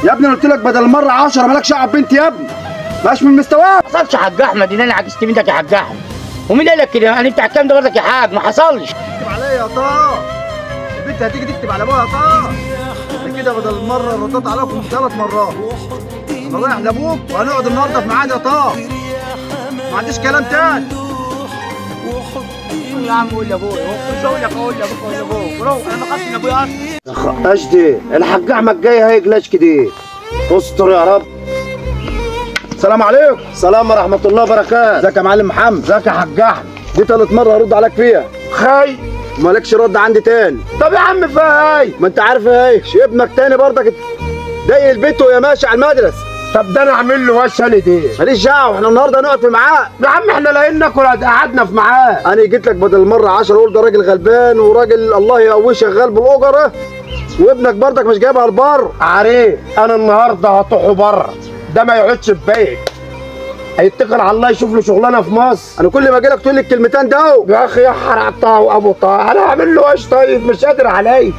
يا ابني قلت لك بدل مره 10 مالكش دعوه ببنت يا ابني. مش من مستواك. ما حصلش يا حاج احمد ان انا عجزت منك يا حاج احمد. ومين قال لك كده؟ انا بتاع الكلام ده برضك يا حاج، ما حصلش. تكتب عليا يا طه. البنت هتيجي تكتب على ابوها يا طه. انت كده بدل مره رديت عليكم 3 مرات. انا رايح لابوك وهنقعد النهارده في ميعاد يا طه. ما عنديش كلام تاني. يا عم قول لابويا، مش هقول لك اقول لابوك ولا لابوك، روح انا ما خدتش من ابويا اصلا. اشدي الحاج احمد جاي هيجلاش كده. استر يا رب. السلام عليكم. السلام ورحمه الله وبركاته. ازيك يا معلم محمد؟ ازيك يا حاج احمد؟ دي تالت مره ارد عليك فيها. خاي مالكش رد عندي تاني. طب يا عم فيها ايه؟ ما انت عارف ايه؟ ابنك تاني برضك ضايق البيت وهي ماشي على المدرسه. طب ده انا اعمل له وش انا دي؟ ماليش دعوه، احنا النهارده هنقعد في ميعاد. يا عم احنا لاقينك ولا قعدنا في ميعاد. انا جيت لك بدل مره 10 اقول ده راجل غلبان وراجل الله يقويه شغال بالاجره، وابنك برضك مش جايبها البر. عارف انا النهارده هطحه بره، ده ما يقعدش في بيت، هيتكل على الله يشوف له شغلانه في مصر. انا كل ما اجي لك تقول لي الكلمتين ده. يا اخي يا حرق طه وابو طه، انا هعمل له ايش طيب؟ مش قادر عليا.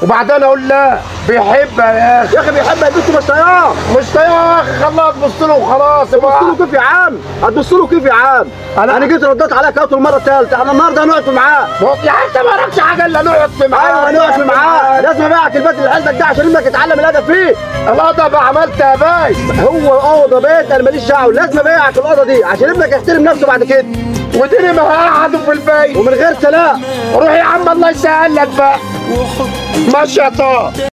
وبعدين اقول لا بيحبها يا اخي. يا اخي بيحبها البنت مش طايقاه. مش طايقاه يا اخي، خلاها تبص له وخلاص. تبص له كيف يا عم؟ هتبص له كيف يا عم؟ انا جيت رديت عليك اهو المره الثالثه. احنا النهارده هنقعد في ميعاد. يا عم انت ما وراكش حاجه الا نقعد في ميعاد. ايوه هنقعد في ميعاد. لازم ابيعك البيت اللي عندك ده عشان ابنك يتعلم الادب فيه. الادب عملت يا باي. هو اوضه بيت انا ماليش دعوه، لازم ابيعك الاوضه دي عشان ابنك يحترم نفسه بعد كده. وديني ما هقعده في البيت ومن غير سلام. روح يا عم الله يسهل لك بقى. ماشي يا طه.